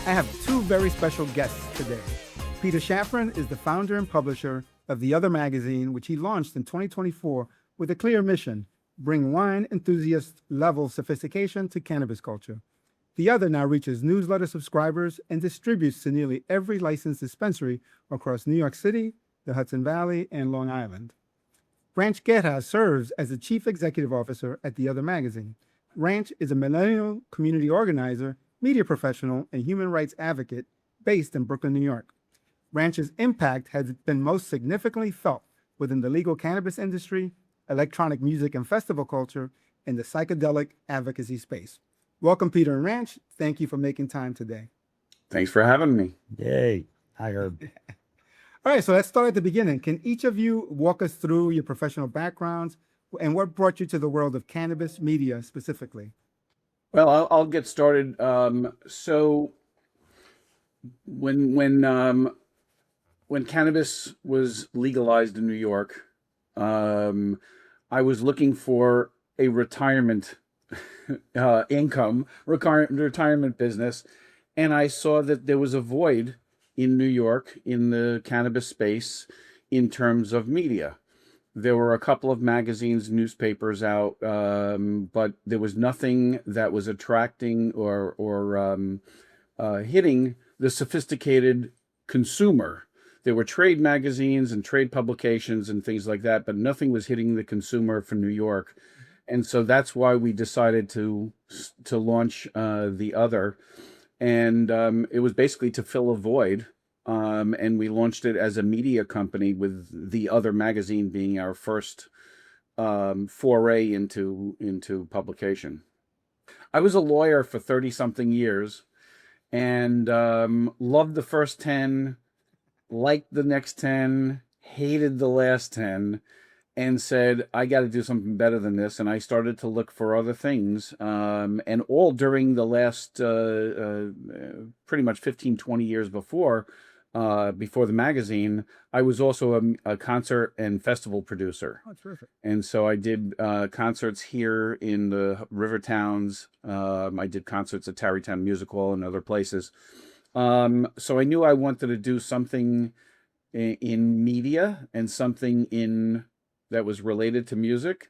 I have two very special guests today. Peter Shafran is the founder and publisher of The Other magazine, which he launched in 2024 with a clear mission: bring wine enthusiast level sophistication to cannabis culture. The Other now reaches newsletter subscribers and distributes to nearly every licensed dispensary across New York City, the Hudson Valley, and Long Island. Ranch Guerra serves as the chief executive officer at The Other magazine. Ranch is a millennial community organizer, media professional, and human rights advocate based in Brooklyn, New York. Ranch's impact has been most significantly felt within the legal cannabis industry, electronic music and festival culture, and the psychedelic advocacy space. Welcome, Peter and Ranch. Thank you for making time today. Thanks for having me. Yay. Hi, Herb. All right, so let's start at the beginning. Can each of you walk us through your professional backgrounds and what brought you to the world of cannabis media specifically? Well, I'll get started. So when cannabis was legalized in New York, I was looking for a retirement retirement business, and I saw that there was a void in New York in the cannabis space in terms of media. There were a couple of magazines, newspapers out, but there was nothing that was attracting or hitting the sophisticated consumer. There were trade magazines and trade publications and things like that, but nothing was hitting the consumer for New York. And so that's why we decided to launch The Other. And it was basically to fill a void. And we launched it as a media company, with The Other magazine being our first foray into publication. I was a lawyer for 30-something years and loved the first 10, liked the next 10, hated the last 10, and said, I got to do something better than this. And I started to look for other things. And all during the last pretty much 15, 20 years before the magazine, I was also a concert and festival producer. Oh, terrific. And so I did concerts here in the river towns. I did concerts at Tarrytown Music Hall and other places. So I knew I wanted to do something in media and something that was related to music,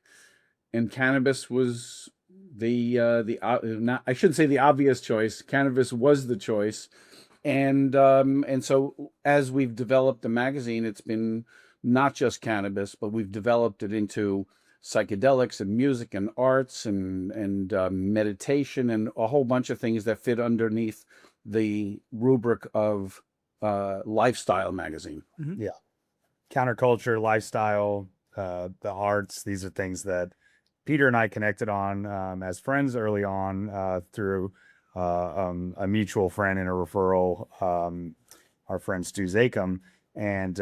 and cannabis was I shouldn't say the obvious choice. Cannabis was the choice. And so as we've developed the magazine, it's been not just cannabis, but we've developed it into psychedelics and music and arts and meditation and a whole bunch of things that fit underneath the rubric of lifestyle magazine. Mm-hmm. Yeah. Counterculture, lifestyle, the arts. These are things that Peter and I connected on as friends early on through a mutual friend and a referral, our friend Stu Zakum. And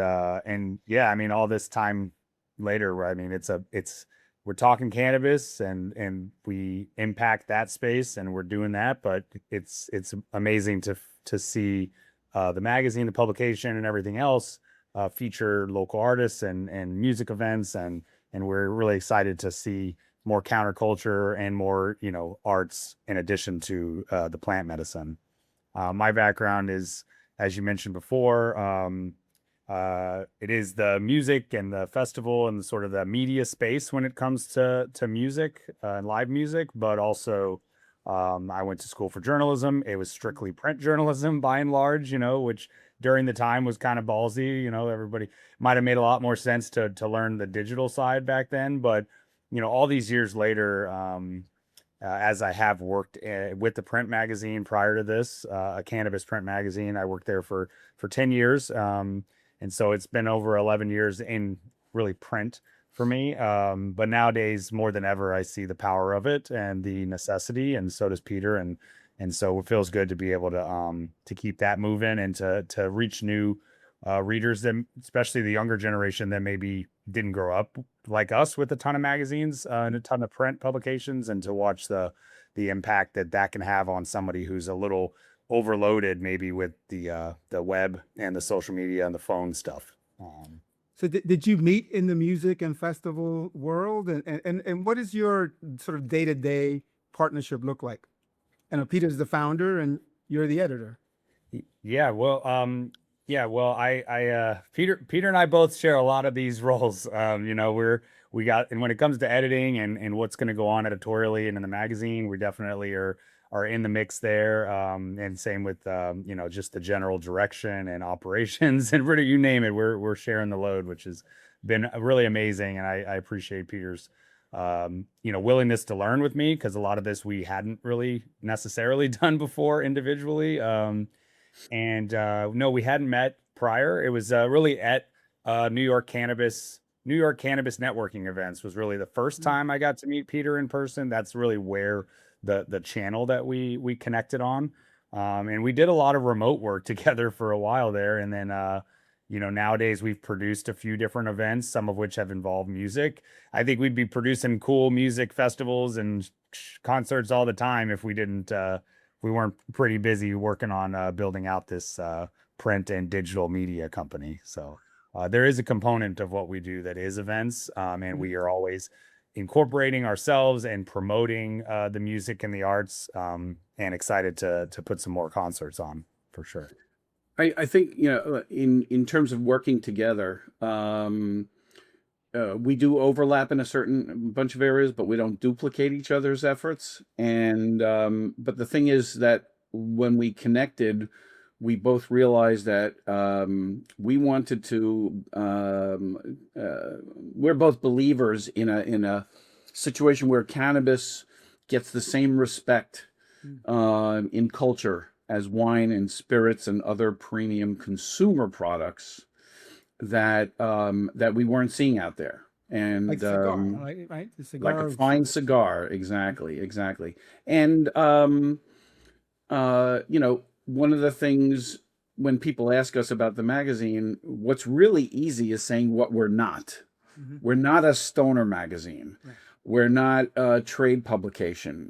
yeah, I mean, all this time later, I mean, we're talking cannabis and we impact that space and we're doing that, but it's amazing to see the magazine, the publication and everything else feature local artists and music events. And we're really excited to see more counterculture and more, arts in addition to the plant medicine. My background is, as you mentioned before, it is the music and the festival and sort of the media space when it comes to music and live music, but also I went to school for journalism. It was strictly print journalism by and large, which during the time was kind of ballsy. Everybody might have made a lot more sense to learn the digital side back then. But, all these years later, as I have worked with the print magazine prior to this, a cannabis print magazine, I worked there for 10 years. And so it's been over 11 years in really print for me. But nowadays, more than ever, I see the power of it and the necessity, and so does Peter. And so it feels good to be able to keep that moving and to reach new readers, that, especially the younger generation that maybe didn't grow up like us with a ton of magazines and a ton of print publications, and to watch the impact that can have on somebody who's a little overloaded maybe with the web and the social media and the phone stuff. So did you meet in the music and festival world? And what does your sort of day-to-day partnership look like? I know Peter's the founder and you're the editor. Peter and I both share a lot of these roles. We got, and when it comes to editing and what's going to go on editorially and in the magazine, we definitely are in the mix there. And same with, just the general direction and operations and really, you name it, we're sharing the load, which has been really amazing. And I appreciate Peter's, willingness to learn with me, because a lot of this we hadn't really necessarily done before individually. And no, we hadn't met prior. It was really at New York Cannabis networking events was really the first time I got to meet Peter in person. That's really where the channel that we connected on. And we did a lot of remote work together for a while there. And then nowadays we've produced a few different events, some of which have involved music. I think we'd be producing cool music festivals and concerts all the time if we didn't we weren't pretty busy working on building out this print and digital media company. So there is a component of what we do that is events, and we are always incorporating ourselves and promoting the music and the arts, and excited to put some more concerts on for sure. I think, in terms of working together, we do overlap in a certain bunch of areas, but we don't duplicate each other's efforts. And but the thing is that when we connected, we both realized that we wanted to. We're both believers in a situation where cannabis gets the same respect in culture as wine and spirits and other premium consumer products that that we weren't seeing out there. And Like cigar, right? The like cigar. a fine cigar, exactly. And one of the things when people ask us about the magazine, what's really easy is saying what we're not. Mhm. We're not a stoner magazine. Right. We're not a trade publication.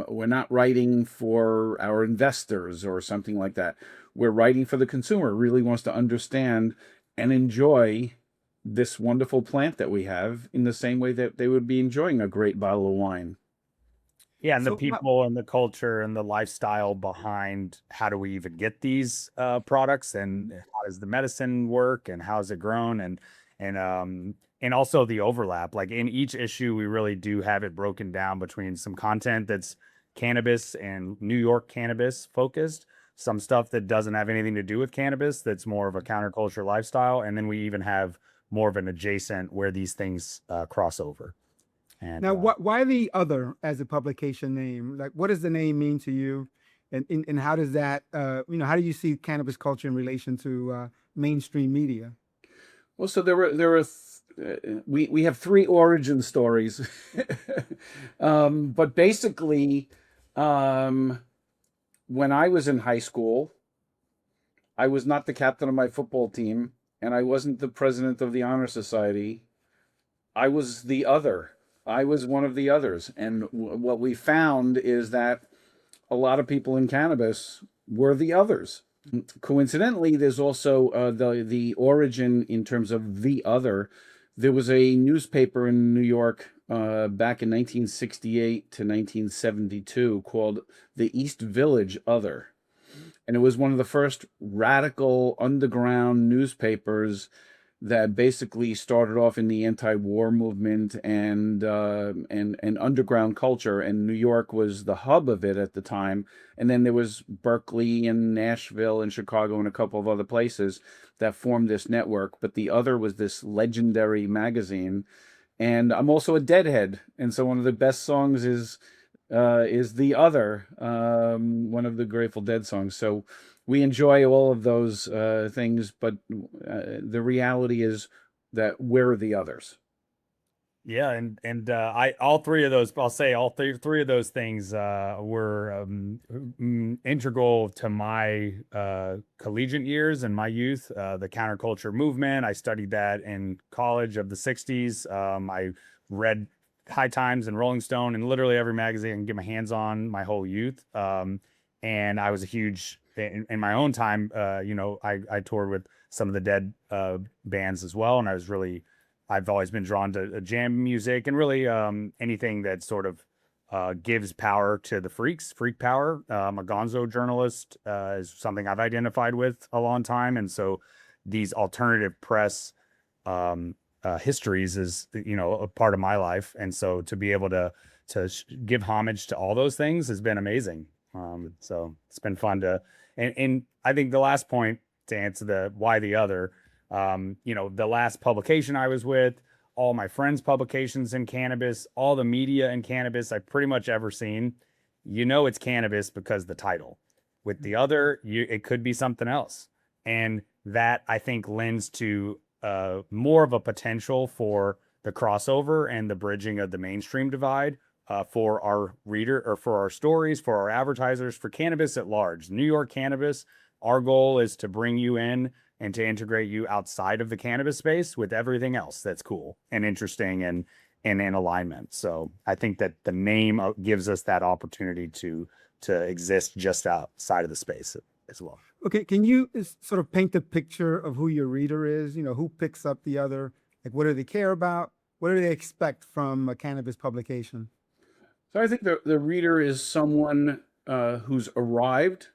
We're not writing for our investors or something like that. We're writing for the consumer who really wants to understand and enjoy this wonderful plant that we have in the same way that they would be enjoying a great bottle of wine. Yeah, and the So, people and the culture and the lifestyle behind how do we even get these products, and how does the medicine work, and how is it grown, and also the overlap. Like in each issue, we really do have it broken down between some content that's cannabis and New York cannabis focused, some stuff that doesn't have anything to do with cannabis that's more of a counterculture lifestyle, and then we even have more of an adjacent where these things cross over. And now, why the other as a publication name? Like, what does the name mean to you, and how does that, how do you see cannabis culture in relation to mainstream media? Well, so we have three origin stories, but basically, when I was in high school, I was not the captain of my football team, and I wasn't the president of the honor society. I was the other. I was one of the others, and what we found is that a lot of people in cannabis were the others. Coincidentally, there's also the origin in terms of the other. There was a newspaper in New York back in 1968 to 1972 called the East Village Other. And it was one of the first radical underground newspapers that basically started off in the anti-war movement and underground culture. And New York was the hub of it at the time. And then there was Berkeley and Nashville and Chicago and a couple of other places that formed this network. But the other was this legendary magazine. And I'm also a Deadhead, and so one of the best songs is The Other, one of the Grateful Dead songs. So we enjoy all of those things, but the reality is that we're the others. yeah, and I all three of those, I'll say all three of those things were integral to my collegiate years and my youth. The counterculture movement, I studied that in college of the '60s. I read High Times and Rolling Stone and literally every magazine I can get my hands on my whole youth. And I was a huge in my own time. I toured with some of the Dead bands as well, and I've always been drawn to jam music and really anything that sort of gives power to the freaks, freak power. A gonzo journalist is something I've identified with a long time. And so these alternative press histories is, a part of my life. And so to be able to give homage to all those things has been amazing. So it's been fun and I think the last point to answer the why the other, the last publication I was with, all my friends' publications in cannabis, all the media in cannabis I've pretty much ever seen, it's cannabis because the title. With the other, it could be something else. And that I think lends to more of a potential for the crossover and the bridging of the mainstream divide for our reader or for our stories, for our advertisers, for cannabis at large. New York cannabis, our goal is to bring you in and to integrate you outside of the cannabis space with everything else that's cool and interesting and in alignment. So I think that the name gives us that opportunity to exist just outside of the space as well. Okay, can you sort of paint the picture of who your reader is? Who picks up the other? Like, what do they care about? What do they expect from a cannabis publication? So I think the reader is someone who's arrived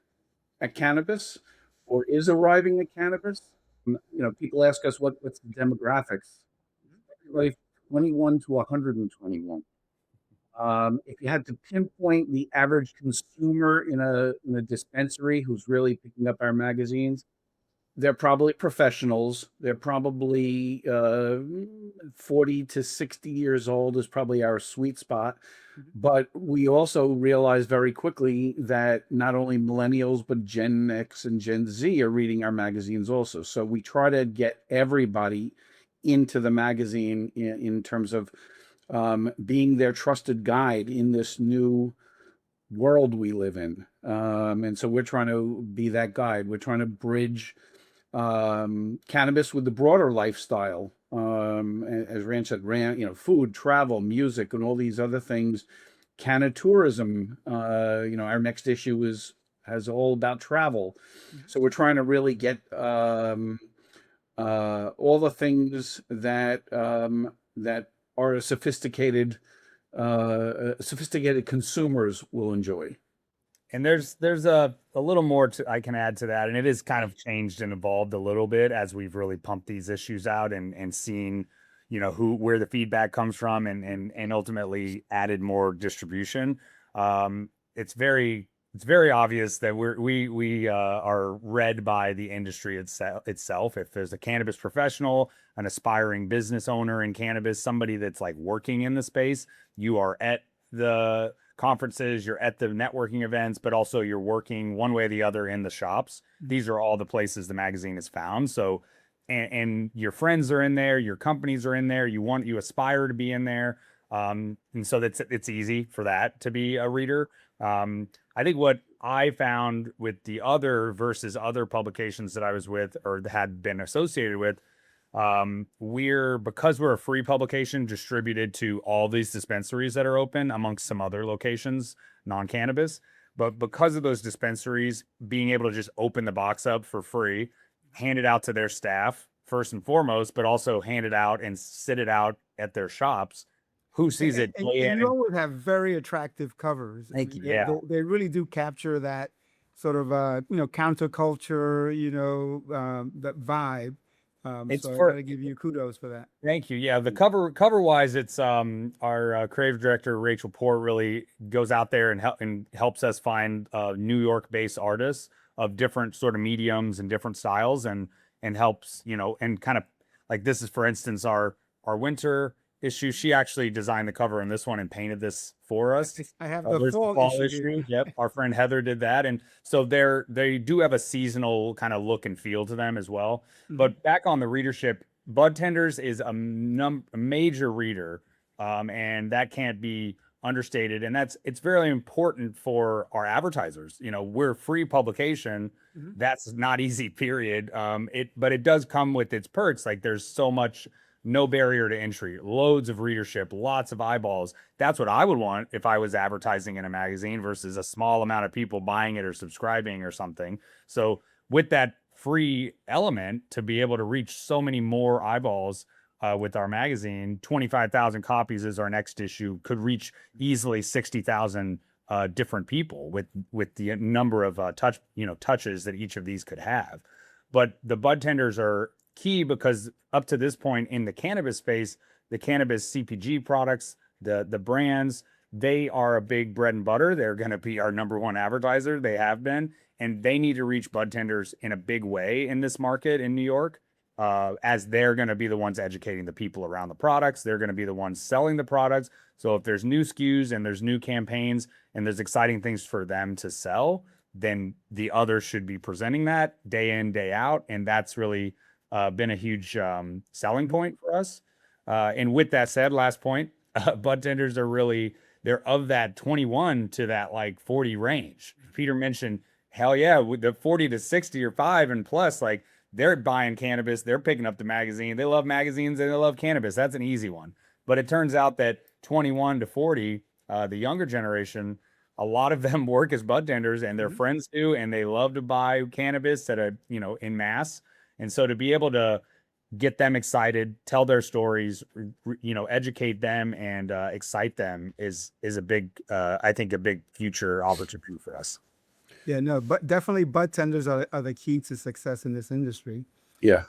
at cannabis or is arriving at cannabis. People ask us what's the demographics. Like 21 to 121. If you had to pinpoint the average consumer in a dispensary who's really picking up our magazines, they're probably professionals. They're probably 40 to 60 years old is probably our sweet spot. But we also realize very quickly that not only millennials, but Gen X and Gen Z are reading our magazines also. So we try to get everybody into the magazine in terms of being their trusted guide in this new world we live in. And so we're trying to be that guide. We're trying to bridge cannabis with the broader lifestyle. As Ranch said, food, travel, music, and all these other things. Canna tourism. Our next issue has all about travel. So we're trying to really get all the things that are sophisticated consumers will enjoy. And there's a little more I can add to that, and it is kind of changed and evolved a little bit as we've really pumped these issues out and seen, where the feedback comes from and ultimately added more distribution. It's very obvious that we are read by the industry itself. If there's a cannabis professional, an aspiring business owner in cannabis, somebody that's like working in the space, you are at the conferences, you're at the networking events, but also you're working one way or the other in the shops. These are all the places the magazine is found. So, and your friends are in there, your companies are in there, you aspire to be in there. And so it's easy for that to be a reader. I think what I found with the other versus other publications that I was with or had been associated with, because we're a free publication distributed to all these dispensaries that are open amongst some other locations, non-cannabis, but because of those dispensaries being able to just open the box up for free, hand it out to their staff first and foremost, but also hand it out and sit it out at their shops. Who sees it? And you always have very attractive covers. Thank you. They really do capture that sort of counterculture, that vibe. So I gotta give you kudos for that. Thank you. Yeah, the cover wise, it's our creative director Rachel Port really goes out there and helps us find New York based artists of different sort of mediums and different styles and helps and kind of like this is for instance our winter issue. She actually designed the cover in this one and painted this for us. I have the fall issue. Yep, our friend Heather did that, and so they do have a seasonal kind of look and feel to them as well. But back on the readership, budtenders is a major reader, and that can't be understated. And it's very important for our advertisers. We're a free publication. That's not easy. Period. But it does come with its perks. Like there's so much. No barrier to entry, loads of readership, lots of eyeballs. That's what I would want if I was advertising in a magazine versus a small amount of people buying it or subscribing or something. So with that free element to be able to reach so many more eyeballs with our magazine. 25,000 copies is our next issue, could reach easily 60,000 different people with the number of touches that each of these could have. But the bud tenders are key because up to this point in the cannabis space, the cannabis CPG products, the brands, they are a big bread and butter. They're going to be our number one advertiser. They have been, and they need to reach bud tenders in a big way in this market in New York, as they're going to be the ones educating the people around the products. They're going to be the ones selling the products. So if there's new SKUs and there's new campaigns and there's exciting things for them to sell, then the others should be presenting that day in, day out. And that's really been a huge selling point for us. And with that said, last point, bud tenders are really, they're of that 21 to that like 40 range. Peter mentioned, hell yeah, with the 40 to 60 or 5 and plus, like they're buying cannabis, they're picking up the magazine. They love magazines and they love cannabis. That's an easy one. But it turns out that 21 to 40, the younger generation, a lot of them work as bud tenders and their friends do, and they love to buy cannabis at a, in mass. And so to be able to get them excited, tell their stories, educate them and excite them is a big, I think a big future opportunity for us. Yeah, no, but definitely bud tenders are the key to success in this industry. Yeah.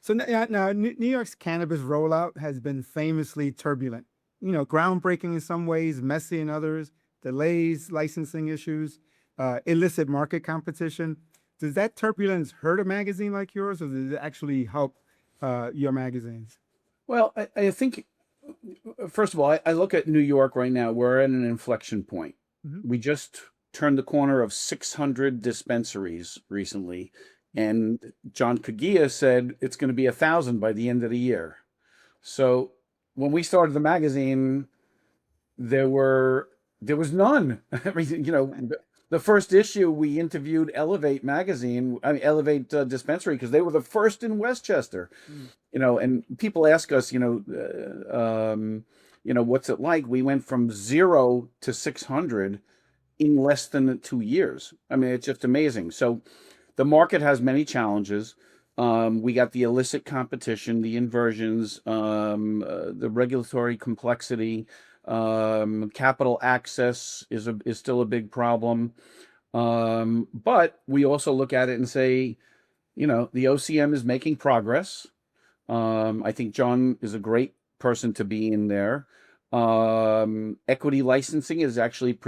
So now New York's cannabis rollout has been famously turbulent, groundbreaking in some ways, messy in others, delays, licensing issues, illicit market competition. Does that turbulence hurt a magazine like yours, or does it actually help your magazines? Well, I think, first of all, I look at New York right now. We're at an inflection point. We just turned the corner of 600 dispensaries recently. And John Kagia said it's going to be 1,000 by the end of the year. So when we started the magazine, there was none. I mean, the first issue we interviewed Elevate Dispensary, because they were the first in Westchester. And people ask us, what's it like? We went from 0 to 600 in less than 2 years. I mean, it's just amazing. So the market has many challenges. We got the illicit competition, the inversions, the regulatory complexity, capital access is still a big problem. But we also look at it and say, the OCM is making progress. I think John is a great person to be in there. Equity licensing is actually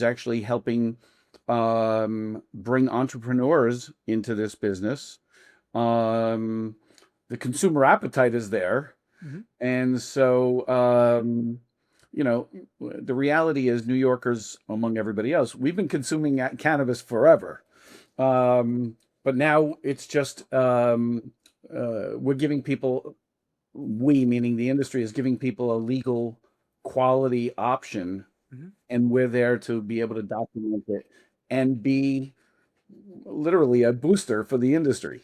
actually helping bring entrepreneurs into this business. The consumer appetite is there. And so, the reality is New Yorkers, among everybody else, we've been consuming cannabis forever. But now it's just, we're giving people, meaning the industry, is giving people a legal quality option. And we're there to be able to document it and be literally a booster for the industry.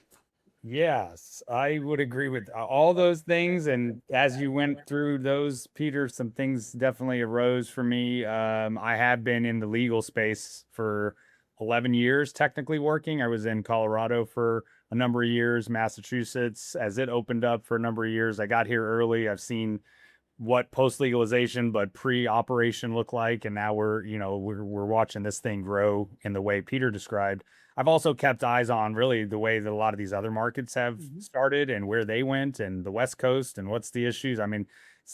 Yes, I would agree with all those things. And as you went through those, Peter, some things definitely arose for me. I have been in the legal space for 11 years, technically working. I was in Colorado for a number of years, Massachusetts, as it opened up for a number of years. I got here early. I've seen what post-legalization but pre-operation look like. And now we're watching this thing grow in the way Peter described. I've also kept eyes on really the way that a lot of these other markets have started and where they went and the West Coast and what's the issues. I mean,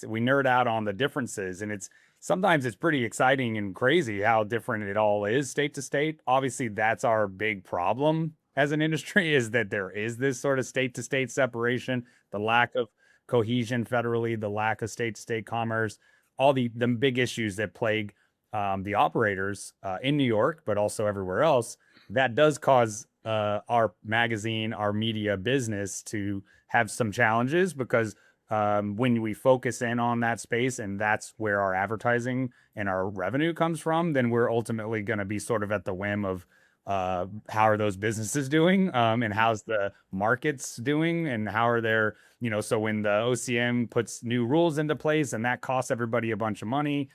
we nerd out on the differences, and sometimes it's pretty exciting and crazy how different it all is state to state. Obviously, that's our big problem as an industry, is that there is this sort of state to state separation, the lack of cohesion federally, the lack of state to state commerce, all the big issues that plague the operators in New York, but also everywhere else. That does cause our magazine, our media business to have some challenges, because when we focus in on that space and that's where our advertising and our revenue comes from, then we're ultimately going to be sort of at the whim of how are those businesses doing, and how's the markets doing, and how are their, so when the OCM puts new rules into place and that costs everybody a bunch of money,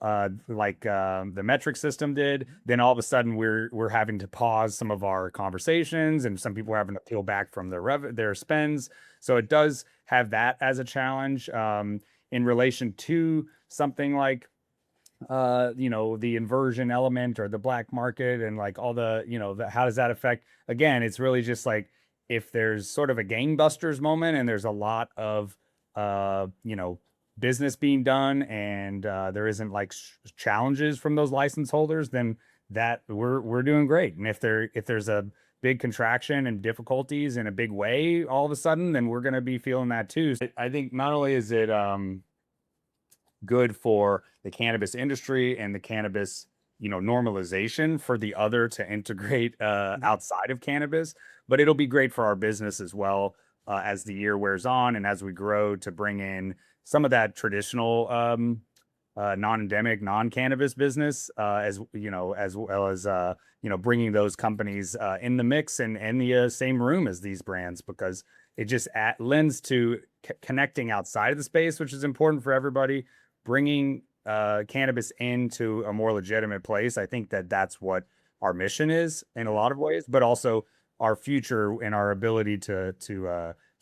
like the metric system did, then all of a sudden we're having to pause some of our conversations, and some people are having to peel back from their spends. So it does have that as a challenge in relation to something like the inversion element or the black market, and like all the, how does that affect? Again, it's really just like, if there's sort of a gangbusters moment and there's a lot of business being done, and there isn't like challenges from those license holders, then that we're doing great. And if there's a big contraction and difficulties in a big way all of a sudden, then we're going to be feeling that too. I think not only is it good for the cannabis industry and the cannabis, normalization for the other to integrate outside of cannabis, but it'll be great for our business as well, as the year wears on and as we grow, to bring in some of that traditional non-endemic, non-cannabis business, as well as bringing those companies in the mix and in the same room as these brands, because it just lends to connecting outside of the space, which is important for everybody. Bringing cannabis into a more legitimate place, I think that's what our mission is in a lot of ways, but also our future and our ability to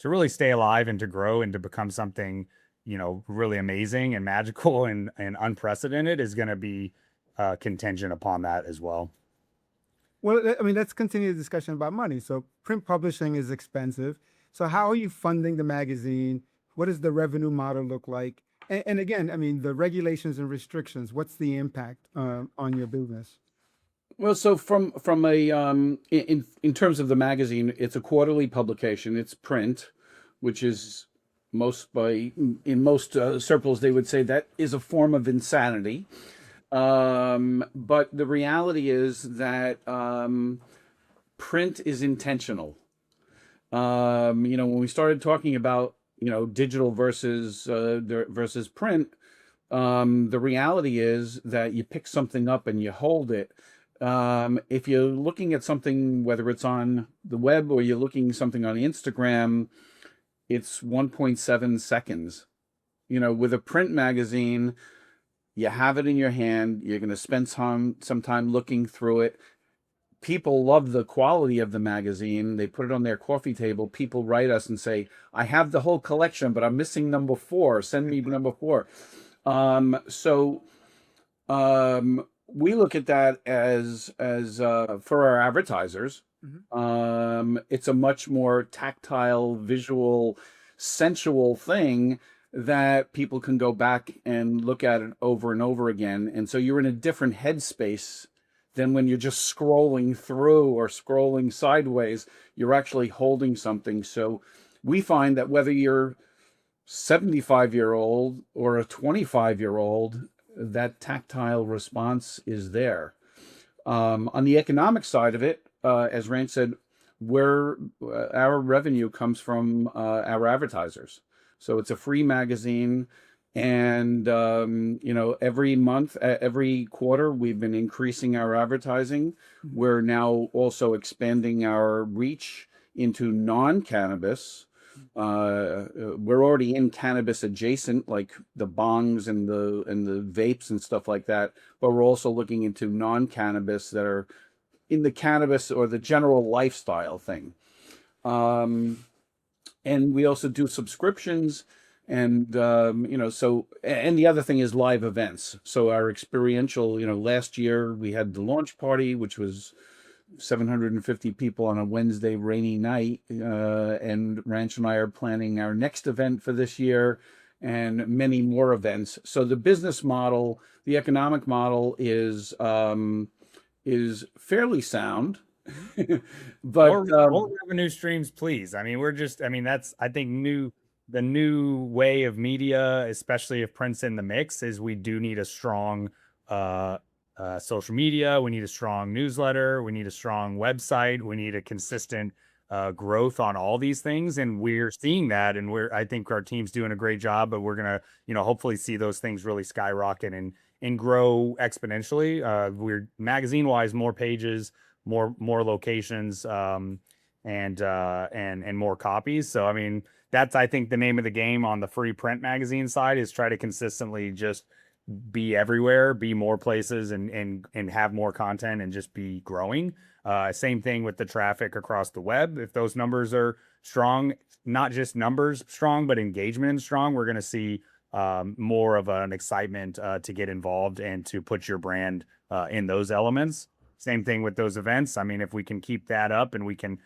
really stay alive and to grow and to become something really amazing and magical and unprecedented is going to be contingent upon that as well. Well, I mean, let's continue the discussion about money. So print publishing is expensive. So how are you funding the magazine? What does the revenue model look like? And again, I mean, the regulations and restrictions, what's the impact on your business? Well, so from a in terms of the magazine, it's a quarterly publication. It's print, which is in most circles they would say that is a form of insanity. But the reality is that print is intentional. When we started talking about digital versus print, the reality is that you pick something up and you hold it. If you're looking at something, whether it's on the web or you're looking at something on Instagram, it's 1.7 seconds. With a print magazine, you have it in your hand. You're going to spend some time looking through it. People love the quality of the magazine. They put it on their coffee table. People write us and say, I have the whole collection, but I'm missing number 4. Send me number 4. So we look at that as for our advertisers. It's a much more tactile, visual, sensual thing that people can go back and look at it over and over again. And so you're in a different headspace than when you're just scrolling through or scrolling sideways. You're actually holding something. So we find that whether you're 75-year-old or a 25-year-old, that tactile response is there. On the economic side of it, as Ranch said, our revenue comes from our advertisers. So it's a free magazine. And, every month, every quarter, we've been increasing our advertising. We're now also expanding our reach into non-cannabis. We're already in cannabis adjacent, like the bongs and the vapes and stuff like that. But we're also looking into non-cannabis that are in the cannabis or the general lifestyle thing. And we also do subscriptions. And, and the other thing is live events. So our experiential, last year we had the launch party, which was 750 people on a Wednesday rainy night. And Ranch and I are planning our next event for this year and many more events. So the business model, the economic model is fairly sound. But more revenue streams, please. I mean, that's, I think, the new way of media, especially if print's in the mix, is we do need a strong social media. We need a strong newsletter. We need a strong website. We need a consistent growth on all these things. And we're seeing that. And I think our team's doing a great job, but we're going to, hopefully see those things really skyrocket and grow exponentially. We're magazine wise, more pages, more locations, and more copies. So, I mean, that's, I think, the name of the game on the free print magazine side, is try to consistently just be everywhere, be more places, and have more content and just be growing. Same thing with the traffic across the web. If those numbers are strong, not just numbers strong, but engagement strong, we're going to see more of an excitement to get involved and to put your brand in those elements. Same thing with those events. I mean, if we can keep that up and we can,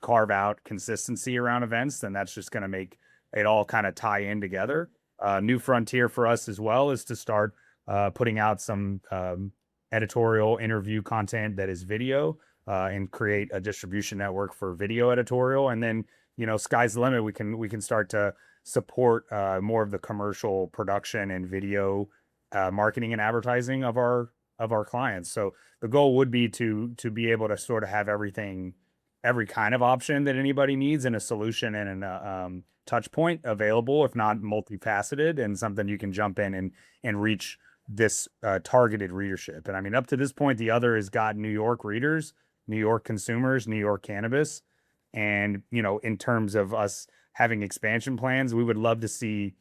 carve out consistency around events, then that's just going to make it all kind of tie in together. New frontier for us as well is to start putting out some editorial interview content that is video and create a distribution network for video editorial. And then, sky's the limit. We can start to support more of the commercial production and video marketing and advertising of our clients. So the goal would be to be able to sort of have every kind of option that anybody needs and a solution and an touch point available, if not multifaceted, and something you can jump in and reach this targeted readership. And I mean, up to this point, the other has got New York readers, New York consumers, New York cannabis. And, in terms of us having expansion plans, we would love to see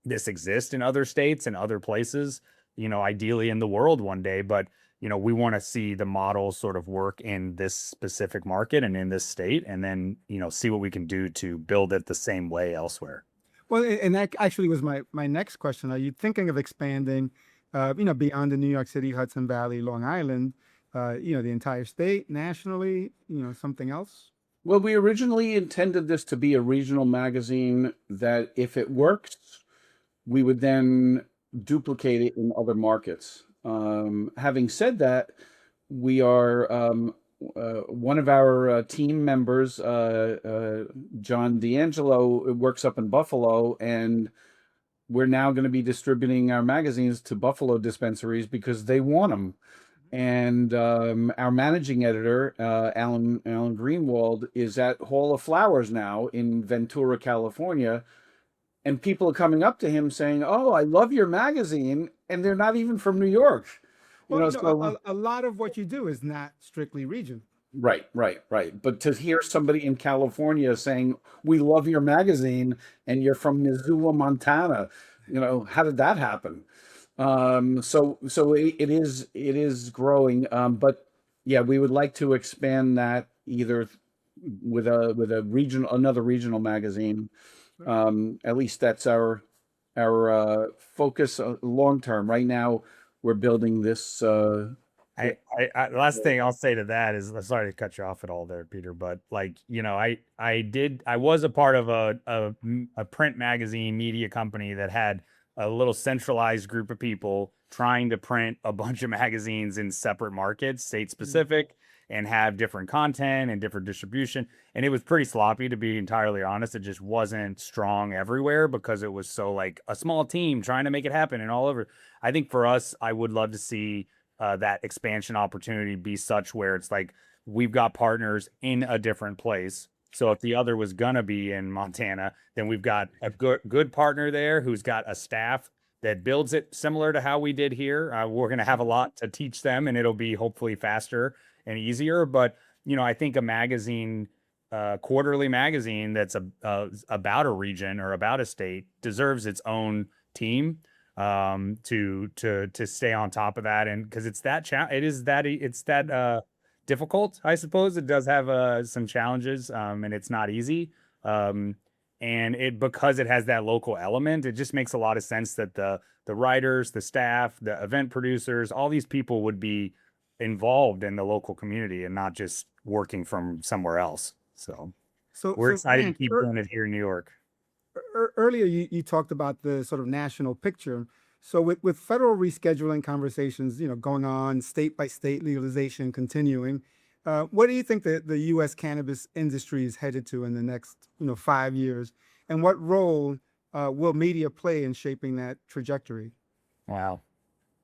this exist in other states and other places, ideally in the world one day. But, we want to see the model sort of work in this specific market and in this state, and then, see what we can do to build it the same way elsewhere. Well, and that actually was my next question. Are you thinking of expanding, beyond the New York City, Hudson Valley, Long Island, the entire state, nationally, something else? Well, we originally intended this to be a regional magazine that, if it works, we would then duplicate it in other markets. Having said that, we are one of our team members, John D'Angelo, works up in Buffalo, and we're now going to be distributing our magazines to Buffalo dispensaries because they want them. And our managing editor, Alan Greenwald, is at Hall of Flowers now in Ventura, California. And people are coming up to him saying, "Oh, I love your magazine," and they're not even from New York. Well, a lot of what you do is not strictly region. Right. But to hear somebody in California saying, "We love your magazine," and you're from Missoula, Montana, how did that happen? So it is growing. But yeah, we would like to expand that either with another regional magazine. At least that's our focus long term. Right now, we're building this. Last thing I'll say to that is, sorry to cut you off at all there, Peter, but I was a part of a print magazine media company that had a little centralized group of people trying to print a bunch of magazines in separate markets, state specific, and have different content and different distribution. And it was pretty sloppy, to be entirely honest. It just wasn't strong everywhere because it was so like a small team trying to make it happen and all over. I think for us, I would love to see that expansion opportunity be such where it's like we've got partners in a different place. So if the other was gonna be in Montana, then we've got a good partner there who's got a staff that builds it similar to how we did here. We're gonna have a lot to teach them, and it'll be hopefully faster and easier. But I think a magazine, quarterly magazine that's about a region or about a state deserves its own team to stay on top of that, and because it's that difficult, I suppose. It does have some challenges, and it's not easy. And because it has that local element, it just makes a lot of sense that the writers, the staff, the event producers, all these people would be involved in the local community and not just working from somewhere else. So we're excited to keep doing it here in New York. Earlier, you talked about the sort of national picture. So with federal rescheduling conversations, going on, state by state legalization continuing, what do you think that the U.S. cannabis industry is headed to in the next, 5 years? And what role will media play in shaping that trajectory? Wow.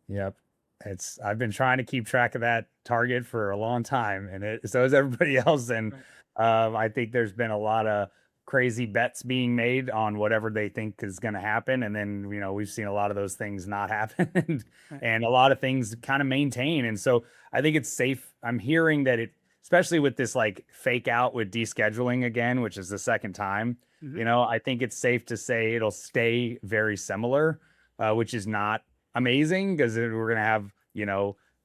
Yep. I've been trying to keep track of that target for a long time, and so is everybody else. And I think there's been a lot of crazy bets being made on whatever they think is going to happen. And then, we've seen a lot of those things not happen and a lot of things kind of maintain. And so I think it's safe. I'm hearing that especially with this like fake out with descheduling again, which is the second time, I think it's safe to say it'll stay very similar. which is not amazing because we're going to have,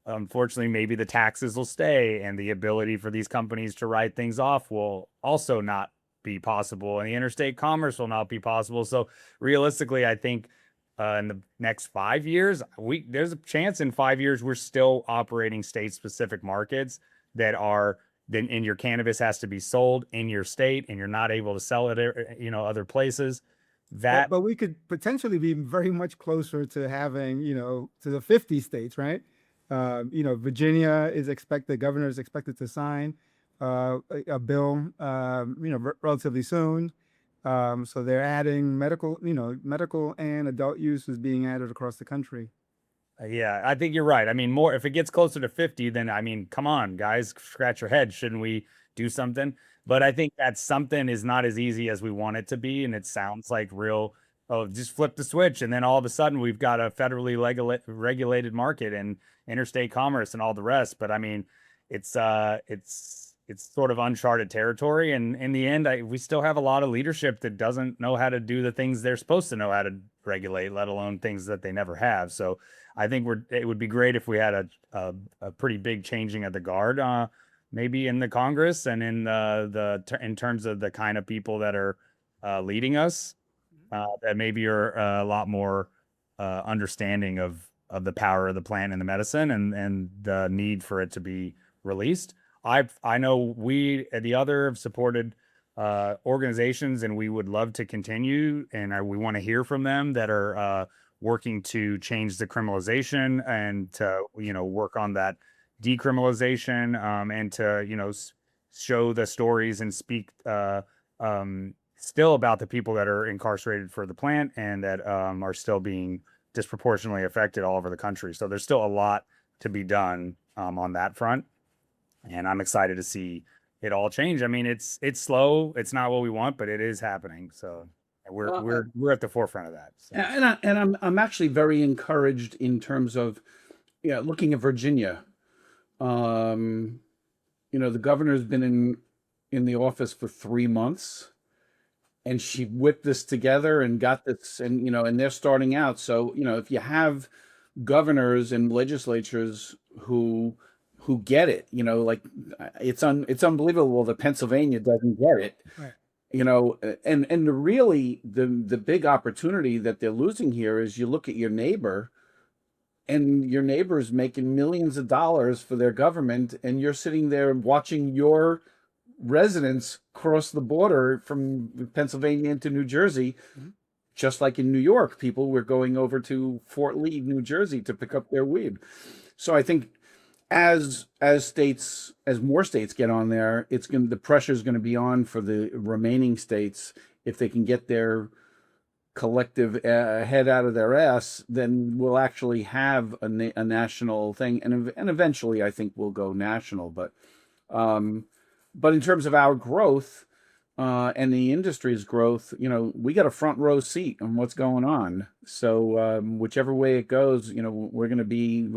unfortunately, maybe the taxes will stay and the ability for these companies to write things off will also not be possible, and the interstate commerce will not be possible. So realistically, I think in the next 5 years, there's a chance in 5 years we're still operating state-specific markets that are then, and your cannabis has to be sold in your state, and you're not able to sell it, other places. That But we could potentially be very much closer to having, to the 50 states, right? Virginia the governor is expected to sign a bill, relatively soon. So they're adding medical and adult use is being added across the country. Yeah, I think you're right. I mean, more if it gets closer to 50, then I mean, come on, guys, scratch your head. Shouldn't we do something? But I think that something is not as easy as we want it to be. And it sounds like real, oh, just flip the switch. And then all of a sudden we've got a federally regulated market and interstate commerce and all the rest. But I mean, it's sort of uncharted territory. And in the end, we still have a lot of leadership that doesn't know how to do the things they're supposed to know how to regulate, let alone things that they never have. So I think it would be great if we had a pretty big changing of the guard, maybe in the Congress and in in terms of the kind of people that are leading us, that maybe are a lot more understanding of the power of the plant and the medicine and the need for it to be released. I know we the other have supported organizations, and we would love to continue, and we want to hear from them that are working to change the criminalization and to work on that decriminalization, and to show the stories and speak still about the people that are incarcerated for the plant and that are still being disproportionately affected all over the country. So there's still a lot to be done on that front, and I'm excited to see it all change. I mean, it's slow, it's not what we want, but it is happening. So we're at the forefront of that. So. And I'm actually very encouraged in terms of looking at Virginia. The governor's been in the office for 3 months, and she whipped this together and got this, and they're starting out. So if you have governors and legislatures who get it, like it's unbelievable that Pennsylvania doesn't get it. Right. And really the big opportunity that they're losing here is you look at your neighbor, and your neighbor's making millions of dollars for their government, and you're sitting there watching your residents cross the border from Pennsylvania into New Jersey. Mm-hmm. Just like in New York, people were going over to Fort Lee, New Jersey to pick up their weed. So I think as more states get on there, the pressure is going to be on for the remaining states. If they can get their collective head out of their ass, then we'll actually have a national thing, and eventually I think we'll go national. But in terms of our growth and the industry's growth, we got a front row seat on what's going on. So whichever way it goes, we're gonna be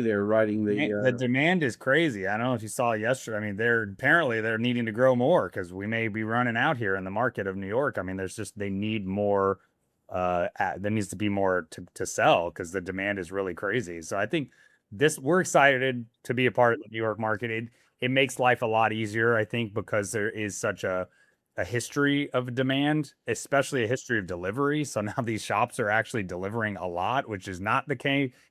there riding the demand is crazy. I don't know if you saw yesterday. I mean, they're needing to grow more because we may be running out here in the market of New York. I mean, they need more. There needs to be more to sell because the demand is really crazy. So I think we're excited to be a part of the New York market. It makes life a lot easier, I think, because there is such a history of demand, especially a history of delivery. So now these shops are actually delivering a lot, which is not the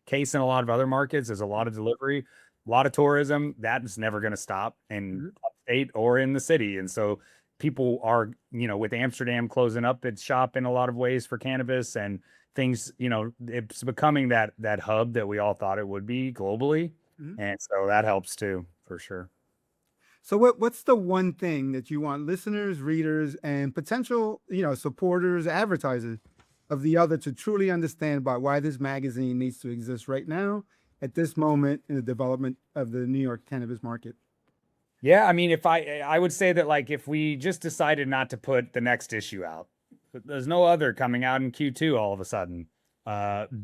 case in a lot of other markets. There's a lot of delivery, a lot of tourism. That is never going to stop in upstate or in the city. And so people are, with Amsterdam closing up its shop in a lot of ways for cannabis and things, it's becoming that hub that we all thought it would be globally. Mm-hmm. And so that helps too, for sure. So what's the one thing that you want listeners, readers, and potential, supporters, advertisers of The Other to truly understand about why this magazine needs to exist right now at this moment in the development of the New York cannabis market? Yeah, I mean, if I would say that, like, if we just decided not to put the next issue out, there's no other coming out in Q2 all of a sudden.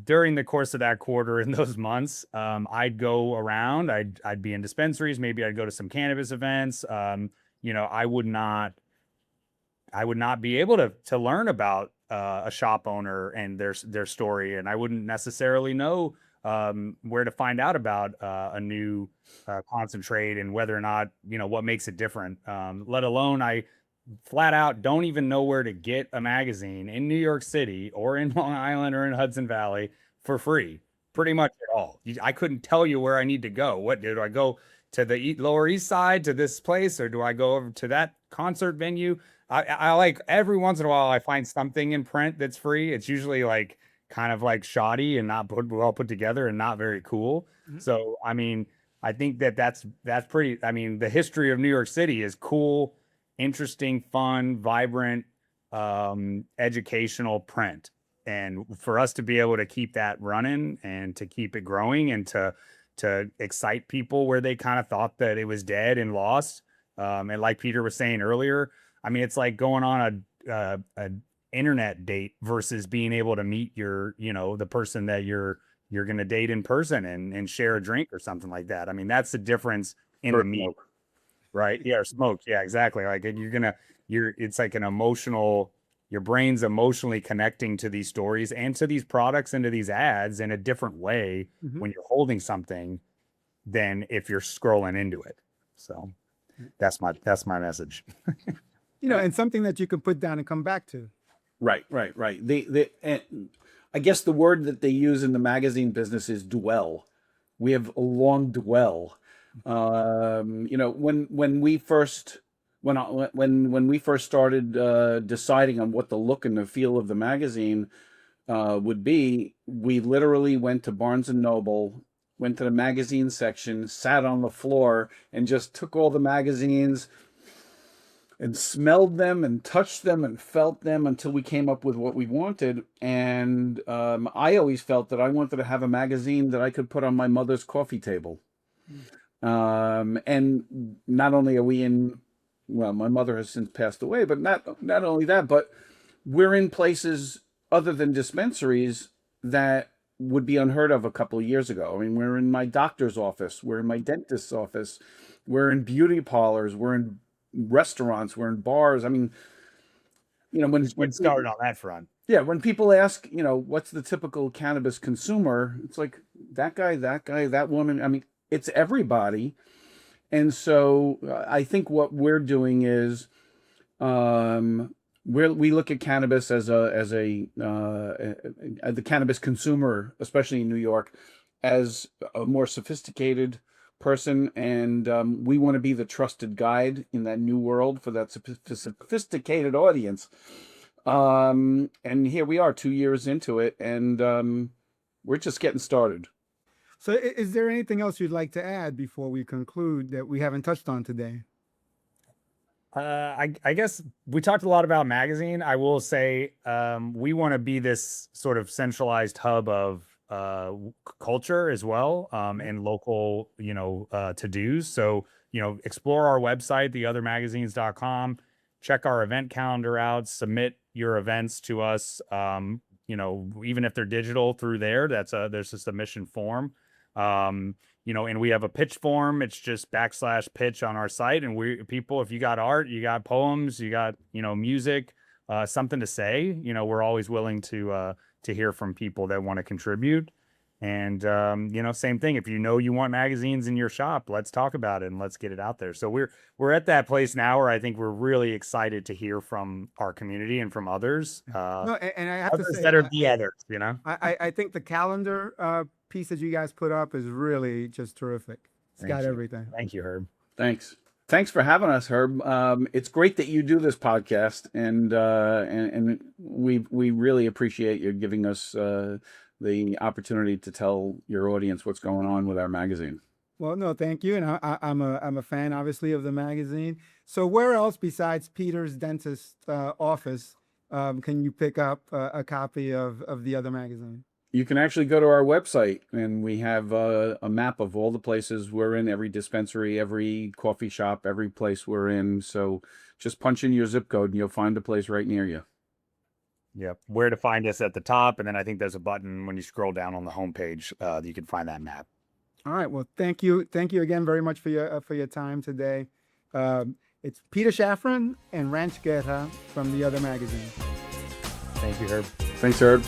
During the course of that quarter in those months, I'd go around, I'd be in dispensaries, maybe I'd go to some cannabis events. I would not be able to learn about a shop owner and their story, and I wouldn't necessarily know where to find out about a new concentrate and whether or not, what makes it different. Let alone I flat out don't even know where to get a magazine in New York City or in Long Island or in Hudson Valley for free, pretty much at all. I couldn't tell you where I need to go. What do I go to the Lower East Side to this place, or do I go over to that concert venue? I like every once in a while I find something in print that's free. It's usually like kind of like shoddy and not well put together and not very cool. So I mean, I think that's pretty. I mean, the history of New York City is cool, interesting, fun, vibrant, educational print. And for us to be able to keep that running and to keep it growing and to excite people where they kind of thought that it was dead and lost. And like Peter was saying earlier, I mean, it's like going on a internet date versus being able to meet your, the person that you're going to date in person and share a drink or something like that. I mean, that's the difference in the meat. Right. Yeah. Or smoke. Yeah, exactly. Like it's like an emotional, your brain's emotionally connecting to these stories and to these products and to these ads in a different way when you're holding something than if you're scrolling into it. So that's my message. And something that you can put down and come back to. Right. And I guess the word that they use in the magazine business is dwell. We have a long dwell. When we first started deciding on what the look and the feel of the magazine would be, we literally went to Barnes and Noble, went to the magazine section, sat on the floor, and just took all the magazines and smelled them and touched them and felt them until we came up with what we wanted. And I always felt that I wanted to have a magazine that I could put on my mother's coffee table. And not only are we in, well, my mother has since passed away, but not only that, but we're in places other than dispensaries that would be unheard of a couple of years ago. I mean, we're in my doctor's office, we're in my dentist's office, we're in beauty parlors, we're in restaurants, we're in bars. I mean, when started on that front. Yeah, when people ask, what's the typical cannabis consumer, it's like that guy, that woman. I mean, it's everybody. And so I think what we're doing is we look at cannabis as the cannabis consumer, especially in New York, as a more sophisticated person, and we want to be the trusted guide in that new world for that sophisticated audience. And here we are 2 years into it, and we're just getting started. So is there anything else you'd like to add before we conclude that we haven't touched on today? I guess we talked a lot about magazine. I will say we want to be this sort of centralized hub of culture as well, and local, to-dos. So, explore our website, theothermagazines.com, check our event calendar out, submit your events to us. Even if they're digital through there, there's a submission form. And we have a pitch form. It's just /pitch on our site. And if you got art, you got poems, you got, music, something to say, we're always willing to hear from people that want to contribute. And, same thing. If you want magazines in your shop, let's talk about it and let's get it out there. So we're at that place now where I think we're really excited to hear from our community and from others. No, and I have to say that are the others, I think the calendar piece that you guys put up is really just terrific. It's got everything. Thank you, Herb. Thanks for having us, Herb. It's great that you do this podcast, and we really appreciate you giving us the opportunity to tell your audience what's going on with our magazine. Well, no, thank you, and I'm a fan, obviously, of the magazine. So, where else besides Peter's dentist office can you pick up a copy of the other magazine? You can actually go to our website, and we have a map of all the places we're in, every dispensary, every coffee shop, every place we're in. So just punch in your zip code and you'll find a place right near you. Yep. Where to find us at the top. And then I think there's a button when you scroll down on the homepage, you can find that map. All right. Well, thank you. Thank you again very much for your time today. It's Peter Shafran and Ranch Guerra from The Other Magazine. Thank you, Herb. Thanks, Herb.